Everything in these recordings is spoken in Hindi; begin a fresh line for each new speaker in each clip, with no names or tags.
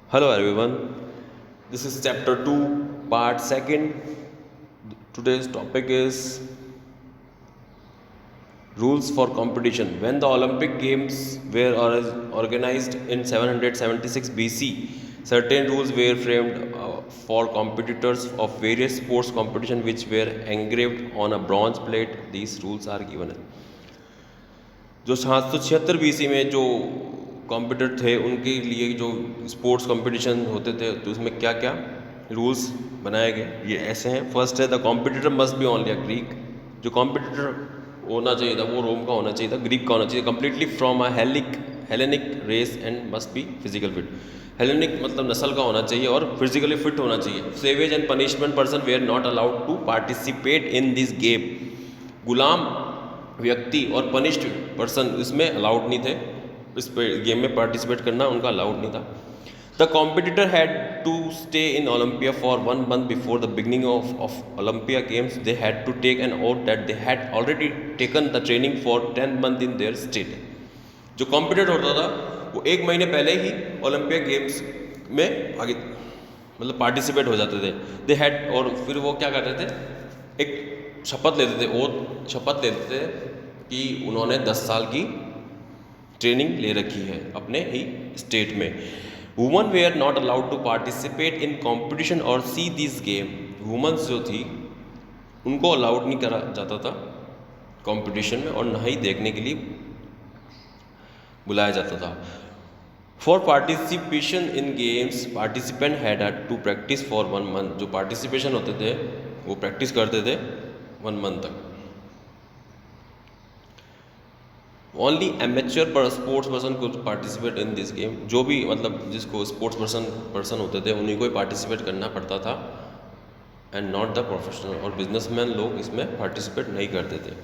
Hello everyone, this is chapter 2, part 2nd. Today's topic is rules for competition. When the Olympic Games were organized in 776 BC, certain rules were framed for competitors of various sports competition which were engraved on a bronze plate. These rules are given. जो 776 BC में जो कॉम्पिटिटर थे उनके लिए जो स्पोर्ट्स कंपटीशन होते थे तो उसमें क्या क्या रूल्स बनाए गए ये ऐसे हैं। फर्स्ट है the competitor must be only a Greek. जो कॉम्पिटिटर होना चाहिए था वो रोम का होना चाहिए था, ग्रीक का होना चाहिए, completely from a Hellenic race and must be physical fit. Hellenic मतलब नस्ल का होना चाहिए और फिजिकली फिट होना चाहिए। सेवेज and punishment person were not allowed to participate in this game. गुलाम व्यक्ति और पनिश्ड पर्सन इसमें अलाउड नहीं थे, इस गेम में पार्टिसिपेट करना उनका अलाउड नहीं था। The competitor had to stay in Olympia for 1 month before the beginning of Olympia games. They had to take an oath that they had already taken the training for 10 month in their state. जो कॉम्पिटिटर होता था वो 1 महीने पहले ही ओलंपिया गेम्स में आगे मतलब पार्टिसिपेट हो जाते थे। दे हैड और फिर वो क्या करते थे, एक शपथ लेते थे, ओथ शपथ लेते थे कि उन्होंने 10 साल की ट्रेनिंग ले रखी है अपने ही स्टेट में। Woman they are not allowed to participate in competition और सी दिस गेम। वुमेंस जो थी उनको अलाउड नहीं करा जाता था कंपटीशन में और ना ही देखने के लिए बुलाया जाता था। For participation in games participant had to practice for 1 month। जो पार्टिसिपेशन होते थे वो प्रैक्टिस करते थे 1 month तक। ओनली एमेच्योर पर स्पोर्ट्स पर्सन को पार्टिसिपेट इन दिस गेम। जो भी मतलब जिसको स्पोर्ट्स पर्सन होते थे उन्हीं को ही पार्टिसिपेट करना पड़ता था एंड नॉट द प्रोफेशनल। और बिजनेसमैन लोग इसमें पार्टिसिपेट नहीं करते थे।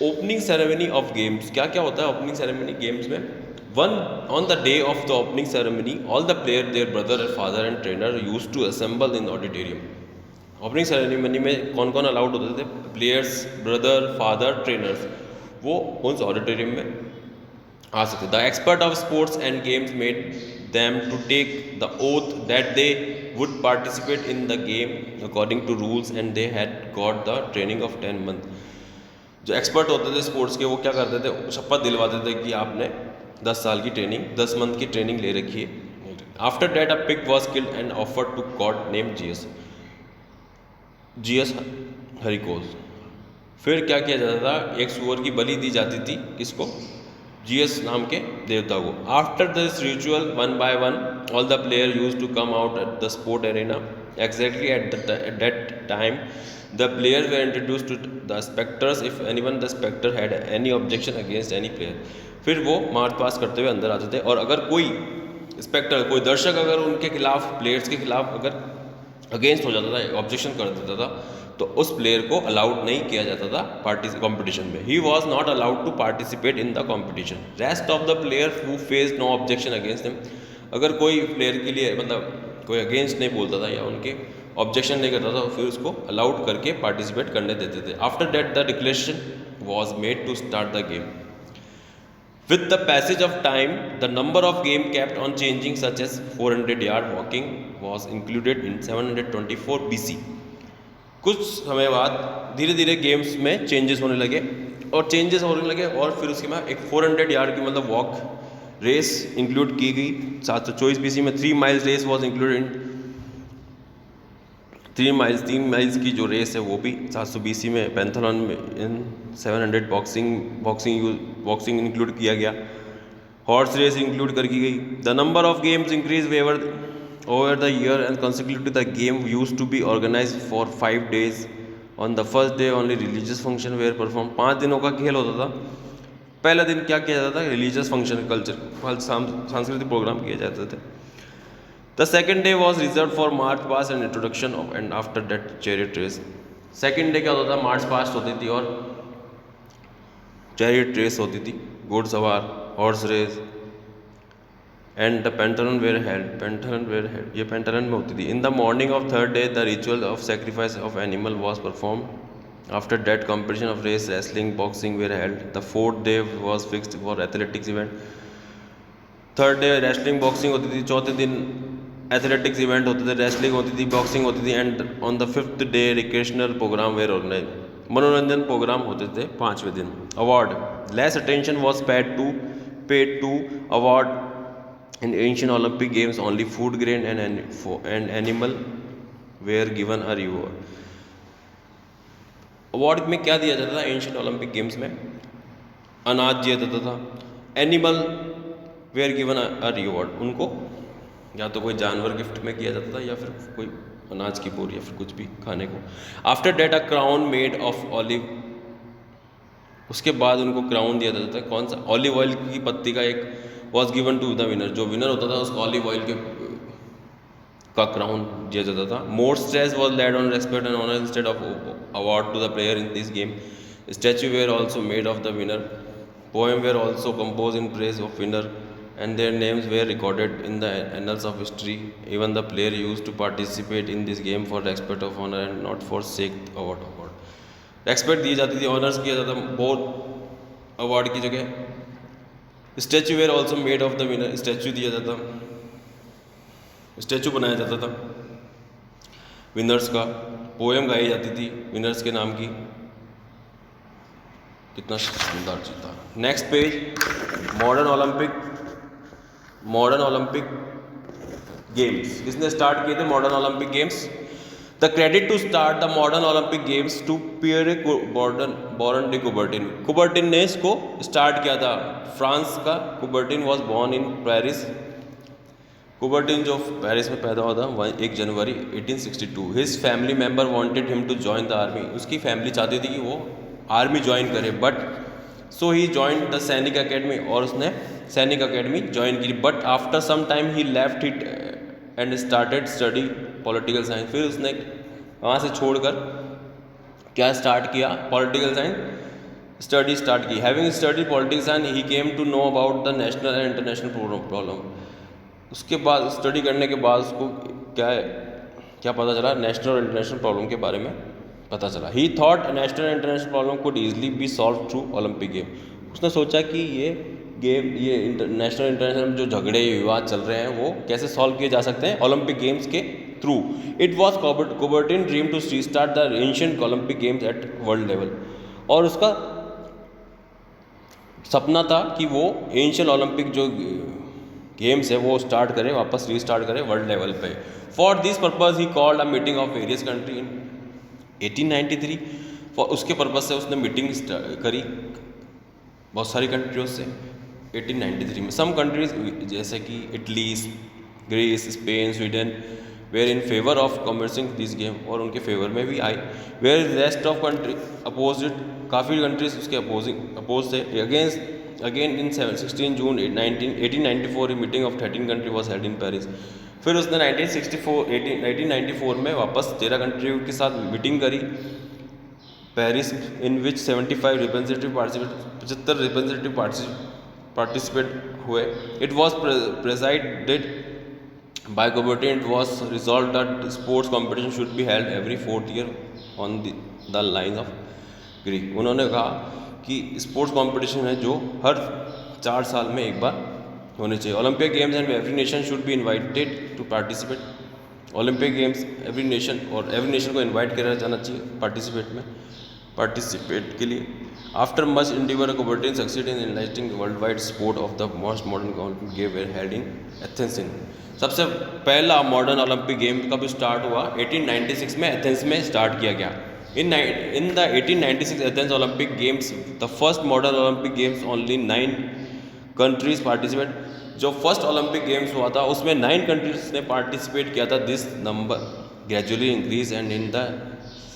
ओपनिंग सेरेमनी ऑफ गेम्स, क्या क्या होता है ओपनिंग सेरेमनी गेम्स में। On the day of the opening ceremony all the player their brother father and trainer use to assemble in auditorium. Opening ceremony में कौन कौन अलाउड होते थे, प्लेयर्स, ब्रदर, फादर, ट्रेनर्स, वो उस ऑडिटोरियम में आ सकते। The expert of sports and games made them to take the oath that they would participate in the game according to rules and they had got the training of 10 month। जो एक्सपर्ट होते थे स्पोर्ट्स के वो क्या करते थे, शपथ दिलवाते थे कि आपने 10 साल की ट्रेनिंग 10 month की ट्रेनिंग ले रखी है। After that a pig was killed and offered to God name Zeus Herakles. फिर क्या किया जाता था, एक सुअर की बलि दी जाती थी किसको, जीएस नाम के देवता को। After this ritual 1 by 1 all the player use to come out at the sport arena. Exactly at that time the player were introduce to the spectators if anyone the spectator had any objection against any player. फिर वो मार्च पास करते हुए अंदर आते थे और अगर कोई स्पेक्टर कोई दर्शक अगर उनके खिलाफ प्लेयर्स के खिलाफ अगर अगेंस्ट हो जाता था, ऑब्जेक्शन कर देता था, तो उस प्लेयर को अलाउड नहीं किया जाता था कॉम्पिटिशन में। He was not allowed to participate in the competition. Rest of the player who face no objection against him. अगर कोई प्लेयर के लिए मतलब कोई अगेंस्ट नहीं बोलता था या उनके ऑब्जेक्शन नहीं करता था फिर उसको अलाउड करके पार्टिसिपेट करने देते थे। After that the declaration was made to start the game. With the passage of time, the number of game kept on changing, such as 400-yard walking was included in 724 BC। कुछ समय बाद धीरे धीरे गेम्स में चेंजेस होने लगे और फिर उसके बाद एक 400 यार्ड की मतलब वॉक रेस इंक्लूड की गई 724 BC में। 3 miles race was included in 3 miles की जो रेस है वो भी 700 BC में। पैंथलॉन में इन 700 बॉक्सिंग इंक्लूड किया गया। हॉर्स रेस इंक्लूड कर की गई। The number of games increase over the year and consequently the game used to be organized for 5 days। on the first day only religious function were performed। 5 दिनों का खेल होता था। पहला दिन क्या किया जाता था, रिलीजियस फंक्शन कल्चर सांस्कृतिक प्रोग्राम किए जाते थे। The second day was reserved for march past and introduction of and after that chariot race. Second day क्या होता था, मार्च पास्ट होती थी और चैरियट रेस होती थी, घोड़सवार, horse race and the pentathlon were held ये पेंटलन में होती थी। In the morning of third day the ritual of sacrifice of animal was perform. After that competition of race, wrestling, boxing were held. The fourth day was fixed for athletics event. Third day wrestling boxing होती थी, चौथे दिन एथलेटिक्स इवेंट होते थे, रेसलिंग होती थी, बॉक्सिंग होती थी, and on the fifth day recreational programme were organise, मनोरंजन प्रोग्राम होते थे पाँचवें दिन। Award less attention was paid to award in ancient Olympic games, only food grain and animal were given a reward. Award में क्या दिया जाता था एंशियंट ओलंपिक गेम्स में? अनाज दिया जाता था, animal were given a reward, उनको या तो कोई जानवर गिफ्ट में किया जाता था या फिर कोई अनाज की बोरी या फिर कुछ भी खाने को। After that a crown made of olive, उसके बाद उनको क्राउन दिया जाता था, कौन सा? ऑलिव ऑयल की पत्ती का एक was given to the winner, जो विनर होता था उसको ऑलिव ऑयल के का क्राउन दिया जाता था। More stress was laid on respect and honour instead of award to the player in this game. Statue were also made of the winner, poem were also compose in praise of winner and their names were recorded in the annals of history. Even the player used to participate in this game for respect of honor and not for sake award. Respect दी जाती थी, ऑनर्स किया जाता, बहुत अवार्ड की जगह। Statue were also made of the winner, statue दिया जाता, स्टैचू बनाया जाता था विनर्स का। पोएम गाई जाती थी विनर्स के नाम की। कितना शानदार चीज था। Next page, modern Olympic games. किसने स्टार्ट किए थे modern Olympic games? The credit to start the modern Olympic games to Pierre baron de Coubertin. Coubertin ने इसको स्टार्ट किया था, फ्रांस का। Coubertin was born in Paris. Coubertin जो पेरिस में पैदा हुआ था 1 जनवरी 1862। His family member wanted him to join the army. उसकी फैमिली चाहती थी कि वो आर्मी ज्वाइन करे, but so he join the सैनिक अकेडमी, और उसने सैनिक अकेडमी ज्वाइन की। But after some time he left it and started study political science. फिर उसने वहाँ से छोड़कर क्या स्टार्ट किया? पॉलिटिकल साइंस स्टडी स्टार्ट की। Having study political science he came to know about the national and international problem. उसके बाद स्टडी करने के बाद उसको क्या पता चला? नेशनल और इंटरनेशनल प्रॉब्लम के बारे में पता चला। ही thought national and international problem could easily B solve through Olympic game. उसने सोचा कि ये गेम, ये नेशनल इंटरनेशनल जो झगड़े विवाद चल रहे हैं वो कैसे सॉल्व किए जा सकते हैं ओलंपिक गेम्स के through. It was Coubertin dream to restart the ancient Olympic games at world level. और उसका सपना था कि वो एंशिएंट ओलंपिक जो गेम्स है वो स्टार्ट करे, वापस रीस्टार्ट करे वर्ल्ड लेवल पे। For this purpose he called a meeting of various country in 1893। उसके पर्पज से उसने मीटिंग करी बहुत सारी कंट्रियों से 1893 में। सम कंट्रीज जैसे कि Italy, Greece, Spain, Sweden were in favour of commencing this game, और उनके फेवर में भी आई। Were rest of country oppose it, काफ़ी कंट्रीज उसके अपोज थे। Again in 16 June 1894 meeting of 13 country was held in Paris. फिर उसने 1994 में वापस 13 कंट्रियों के साथ मीटिंग करी Paris, in which 75 representative participate हुए। It was presided by Coubertin. It was resolve that sports competition should be held every 4th year on the line of Greek. उन्होंने कहा कि स्पोर्ट्स कॉम्पिटिशन है जो हर 4 साल में एक बार होने चाहिए। Olympic games and every nation should be invited to participate. Olympic games every nation को इन्वाइट किया जाना चाहिए पार्टिसिपेट के लिए। After much endeavour Coubertin succeed in enlightening world wide sport of the most modern Olympic game were held in Athens. सबसे पहला मॉडर्न ओलंपिक गेम कब स्टार्ट हुआ? 1896 में एथेंस में स्टार्ट किया गया। In the 1896 Athens Olympic Games, the first modern Olympic Games, only 9 countries participate. जो फर्स्ट ओलंपिक गेम्स हुआ था उसमें 9 कंट्रीज ने पार्टिसिपेट किया था। This number gradually increase and in the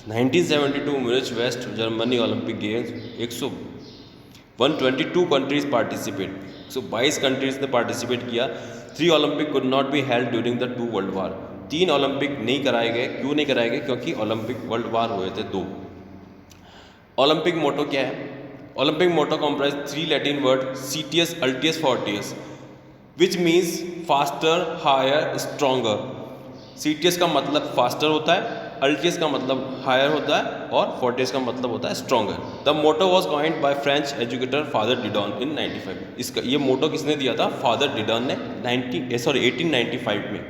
1972 Munich West Germany Olympic games 122 countries participate. 122 countries ने पार्टिसिपेट किया। 3 Olympic could not be held during the 2 world war. 3 Olympic नहीं कराए गए। क्यों नहीं कराए गए? क्योंकि ओलंपिक वर्ल्ड वार हुए थे 2। ओलंपिक मोटो क्या है? Olympic motto comprise 3 Latin word CTS, Altius, Fortius, which means faster, higher, stronger. CTS का मतलब फास्टर होता है, अल्टियस का मतलब हायर होता है और फोर्टियस का मतलब होता है stronger. The motto was coined by French educator Father Didon in 95। इसका ये मोटो किसने दिया था? फादर डिडॉन ने 1895 में।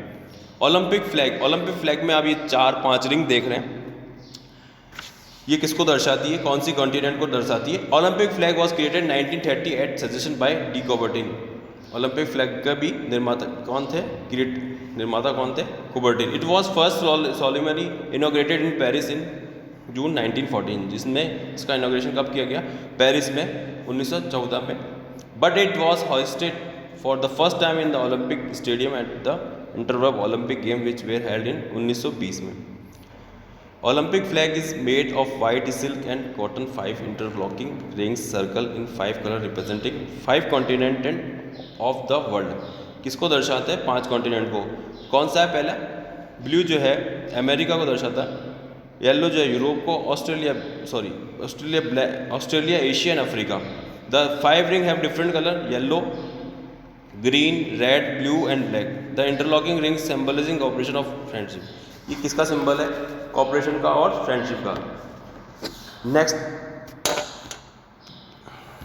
ओलंपिक फ्लैग में आप ये 4-5 रिंग देख रहे हैं, ये किसको दर्शाती है? कौन सी कॉन्टिनेंट को दर्शाती है? Olympic flag was created 1930 at suggestion by De Coubertin. Olympic flag का भी निर्माता कौन थे? निर्माता कौन थे? Coubertin. It was first solemnly inaugurated in Paris in June 1914, जिसमें इसका इनॉग्रेशन कब किया गया? पेरिस में 1914 में। But it was hosted for the first time in the Olympic stadium at the interworld Olympic game which were held in 1920 में। Olympic flag is made of white silk and cotton, 5 interlocking rings circle in 5 color representing 5 continents of the world। किसको दर्शाते हैं? 5 कॉन्टिनेंट को। कौन सा है पहला? ब्लू जो है अमेरिका को दर्शाता है, येलो जो है यूरोप को, Australia, Asia and Africa. The 5 ring have different colour, yellow, green, red, blue and black. The interlocking ring symbolising operation of friendship. ये किसका सिंबल है? कॉपरेशन का और फ्रेंडशिप का। नेक्स्ट